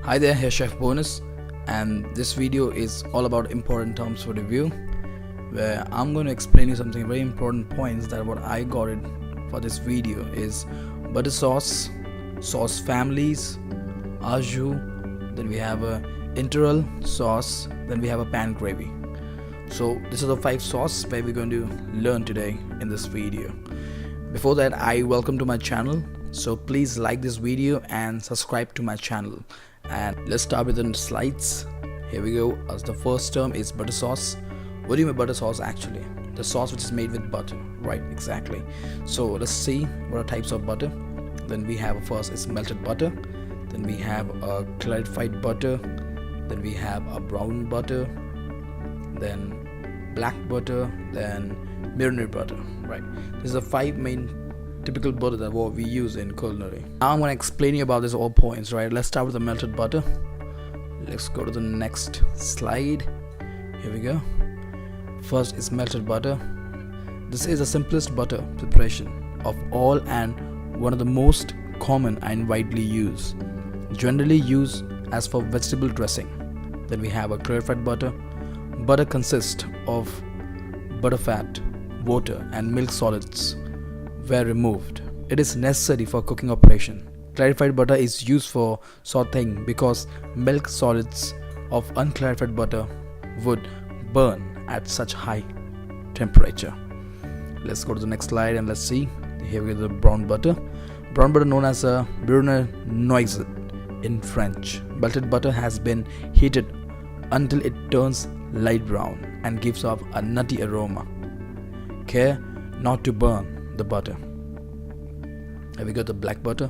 Hi there, here Chef Bonus, and this video is all about important terms for review, where I'm going to explain you something very important points that what I got it for this video is butter sauce, sauce families, au jus, then we have a integral sauce, then we have a pan gravy. So these are the 5 sauces where we're going to learn today in this video. Before that, I welcome to my channel, so please like this video and subscribe to my channel. And let's start with the slides. Here we go. As the first term is butter sauce. What do you mean butter sauce actually? The sauce which is made with butter, right? Exactly. So let's see what are types of butter. Then we have first is melted butter, then we have a clarified butter, then we have a brown butter, then black butter, then marinade butter, right? These are 5 main typical butter that what we use in culinary. Now I'm going to explain you about these all points, right? Let's start with the melted butter. Let's go to the next slide. Here we go. First is melted butter. This is the simplest butter preparation of all and one of the most common and widely used. Generally used as for vegetable dressing. Then we have a clarified butter. Butter consists of butter fat, water and milk solids were removed. It is necessary for cooking operation. Clarified butter is used for sautéing because milk solids of unclarified butter would burn at such high temperature. Let's go to the next slide and let's see. Here we have the brown butter. Brown butter known as a beurre noisette in French. Melted butter has been heated until it turns light brown and gives off a nutty aroma. Care not to burn the butter. Here we got the black butter.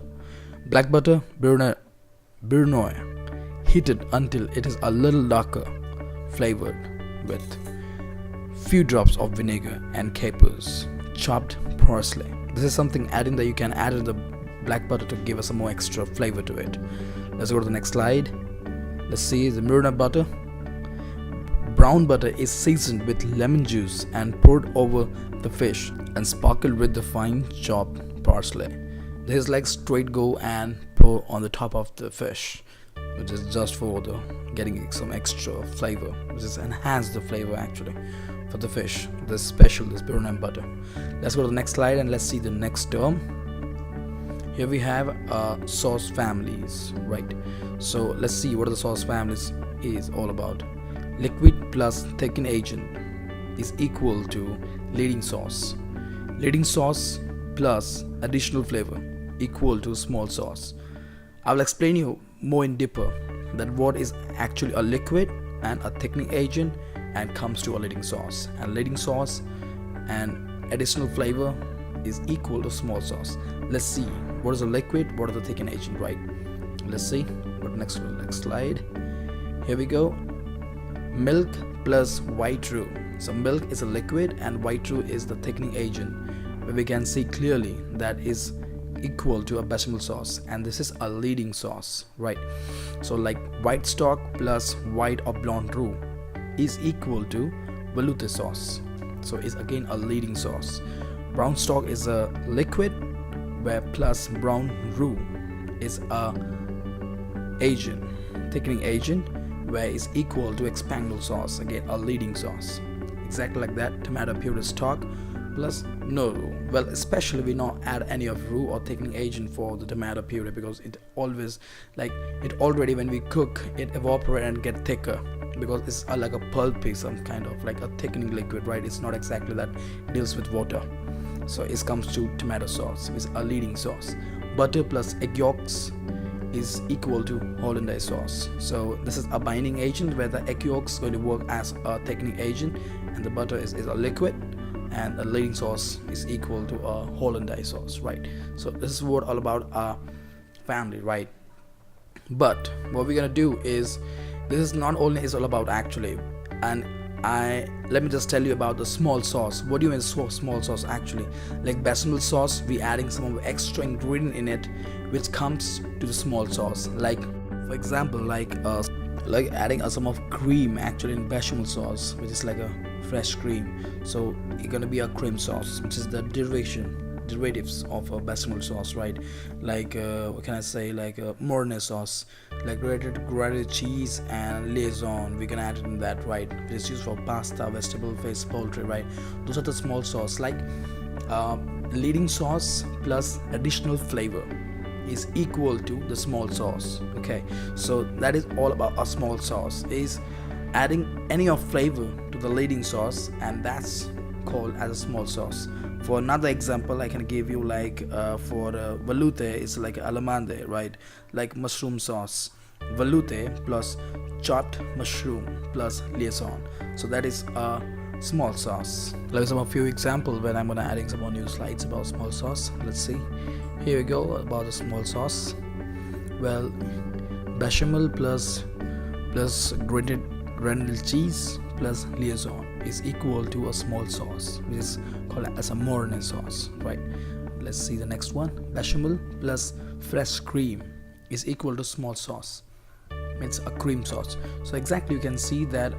Black butter, beurre noir, heated until it is a little darker, flavored with few drops of vinegar and capers, chopped parsley. This is something adding that you can add in the black butter to give us some more extra flavor to it. Let's go to the next slide. Let's see the marinade butter. Brown butter is seasoned with lemon juice and poured over the fish and sprinkled with the fine chopped parsley. This is like straight go and pour on the top of the fish, which is just for the getting some extra flavor, which is enhance the flavor actually for the fish. This special is marinade butter. Let's go to the next slide and let's see the next term. Here we have sauce families, right? So let's see what the sauce families is all about. Liquid plus thickening agent is equal to leading sauce. Leading sauce plus additional flavor equal to small sauce. I will explain you more in deeper that what is actually a liquid and a thickening agent and comes to a leading sauce. And leading sauce and additional flavor is equal to small sauce. Let's see what is a liquid, what is the thickening agent, right? Let's see. Go to next slide. Here we go. Milk plus white roux. So milk is a liquid and white roux is the thickening agent, where we can see clearly that is equal to a bechamel sauce, and this is a leading sauce, right? So like white stock plus white or blonde roux is equal to velouté sauce, so it's again a leading sauce. Brown stock is a liquid, where plus brown roux is a agent, thickening agent, where is equal to expanded sauce, again a leading sauce. Exactly like that. Tomato puree stock plus no roux. Well, especially we not add any of roux or thickening agent for the tomato puree because it always like it already when we cook it evaporate and get thicker because it's like a pulpy, some kind of like a thickening liquid, right? It's not exactly that deals with water. So it comes to tomato sauce, which is a leading sauce. Butter plus egg yolks is equal to hollandaise sauce. So this is a binding agent where the egg yolks is going to work as a thickening agent and the butter is a liquid, and a leading sauce is equal to a hollandaise sauce, right? So this is what all about our family, right? But what we're gonna do is this is not only is all about actually, and let me just tell you about the small sauce. What do you mean small sauce actually? Like bechamel sauce, we adding some of the extra ingredient in it which comes to the small sauce, like for example like adding some of cream actually in bechamel sauce, which is like a fresh cream. So it's gonna be a cream sauce, which is the derivation derivatives of a bechamel sauce, right? Like what can I say, like mornay sauce, like grated cheese and liaison, we can add it in that, right? It's used for pasta, vegetable, fish, poultry, right? Those are the small sauce. Like leading sauce plus additional flavor is equal to the small sauce. Okay, so that is all about a small sauce, is adding any of flavor to the leading sauce, and that's called as a small sauce. For another example, I can give you like for veloute, it's like alamande, right? Like mushroom sauce, veloute plus chopped mushroom plus liaison, so that is a small sauce. Let's have a few examples when I'm gonna adding some more new slides about small sauce. Let's see. Here we go about the small sauce. Well, bechamel plus grated cheese plus liaison is equal to a small sauce, which is called as a mornay sauce, right? Let's see the next one. Bechamel plus fresh cream is equal to small sauce, means a cream sauce. So exactly you can see that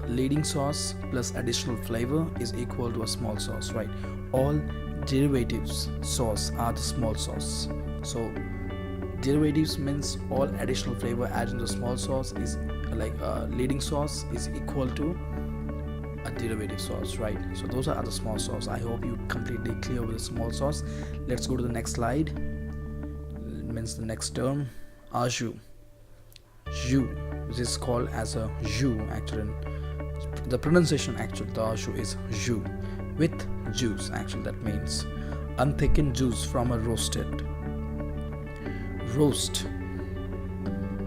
leading sauce plus additional flavor is equal to a small sauce, right? All derivatives sauce are the small sauce. So derivatives means all additional flavor added in the small sauce is like leading sauce is equal to a derivative sauce, right? So those are the small sauce. I hope you completely clear with the small sauce. Let's go to the next slide. It means the next term, au jus, which is called as a jus. Actually, the pronunciation actually the au jus is jus with juice. Actually, that means unthickened juice from a roast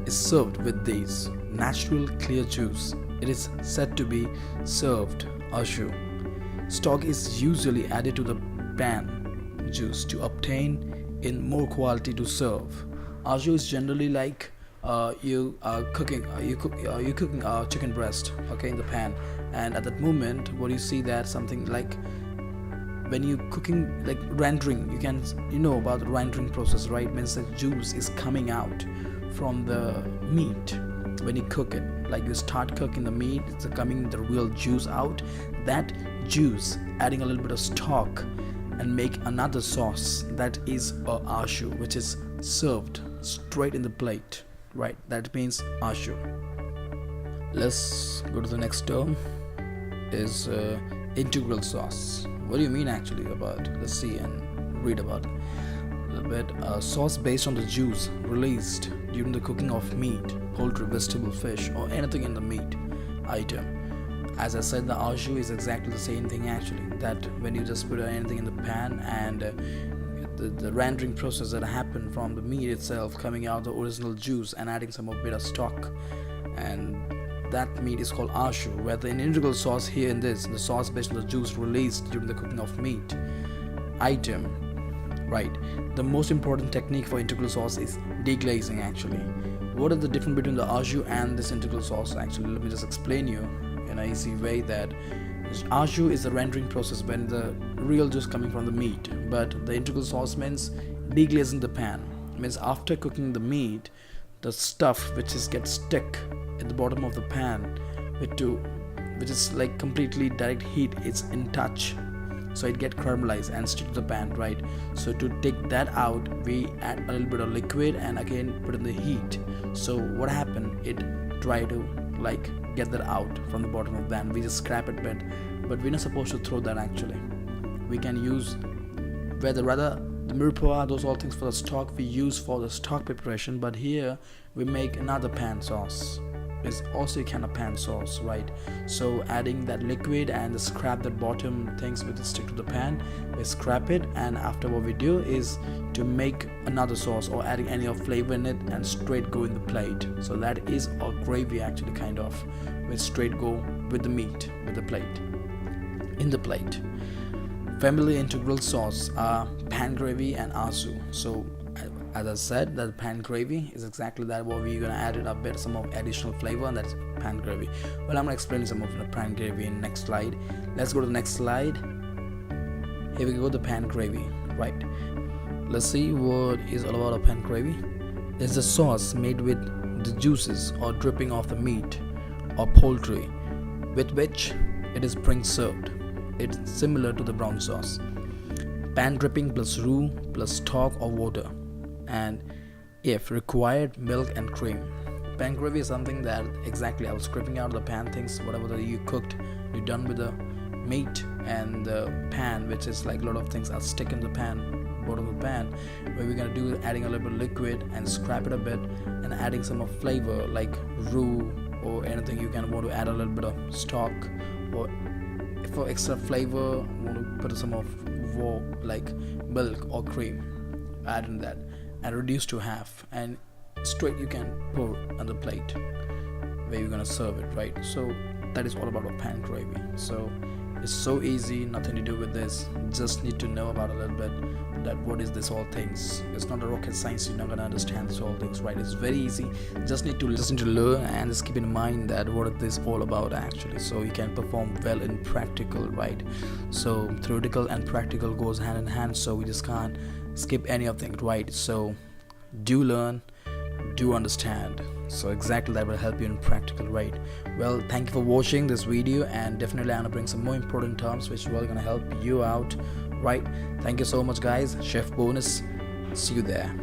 is served with these natural clear juice. It is said to be served au jus. Stock is usually added to the pan juice to obtain in more quality to serve. Au jus is generally like you are cooking chicken breast, okay, in the pan, and at that moment what you see that something like when you cooking like rendering, you know about the rendering process, right? Means that juice is coming out from the meat when you cook it. Like you start cooking the meat, it's coming the real juice out. That juice adding a little bit of stock and make another sauce, that is a au jus, which is served straight in the plate, right? That means au jus. Let's go to the next term, is integral sauce. What do you mean actually about? Let's see and read about it a little bit. Sauce based on the juice released during the cooking of meat, poultry, vegetable, fish, or anything in the meat item. As I said, the au jus is exactly the same thing actually, that when you just put anything in the pan and the rendering process that happened from the meat itself coming out the original juice and adding some bit of stock, and that meat is called au jus. Where the integral sauce here in this, the sauce based on the juice released during the cooking of meat item, right? The most important technique for integral sauce is deglazing actually. What is the difference between the au jus and this integral sauce actually? Let me just explain you in an easy way that au jus is the rendering process when the real juice coming from the meat, but the integral sauce means deglazing the pan. It means after cooking the meat, the stuff which is gets stuck at the bottom of the pan which is like completely direct heat, it's in touch, so it get caramelized and stick to the pan, right? So to take that out, we add a little bit of liquid and again put in the heat. So what happened, it try to like get that out from the bottom of the pan. We just scrap it but we're not supposed to throw that actually. We can use rather the mirepoix, those all things for the stock we use for the stock preparation, but here we make another pan sauce. It's also a kind of pan sauce, right? So adding that liquid and scrap that bottom things with the stick to the pan, we scrap it, and after what we do is to make another sauce or adding any of flavor in it and straight go in the plate. So that is a gravy actually, kind of, we straight go with the meat with the plate in the plate. Family integral sauce are pan gravy and au jus. So as I said, that pan gravy is exactly that what we're gonna add it a bit some of additional flavor, and that's pan gravy. Well, I'm gonna explain some of the pan gravy in next slide. Let's go to the next slide. Here we go, the pan gravy, right? Let's see what is all about a pan gravy. It's the sauce made with the juices or dripping of the meat or poultry with which it is being served. It's similar to the brown sauce. pan dripping plus roux plus stock or water, and if required, milk and cream. Pan gravy is something that exactly I was scraping out the pan things, whatever that you cooked, you're done with the meat, and the pan, which is like a lot of things are stick in the pan, bottom of the pan, where we're gonna do adding a little bit of liquid and scrap it a bit and adding some of flavor like roux or anything. You can want to add a little bit of stock, or for extra flavor want to put some of like milk or cream, add in that and reduce to half, and straight you can pour on the plate where you're gonna serve it, right? So that is all about a pan gravy. So it's so easy, nothing to do with this, just need to know about a little bit that what is this all things. It's not a rocket science, you're not gonna understand this all things, right? It's very easy, just need to listen to learn, and just keep in mind that what is this all about actually, so you can perform well in practical, right? So theoretical and practical goes hand in hand, so we just can't skip any of things, right? So do learn, do understand, so exactly that will help you in practical, right? Well, thank you for watching this video, and definitely I'm gonna bring some more important terms which are gonna help you out, right? Thank you so much guys. Chef Bonus, see you there.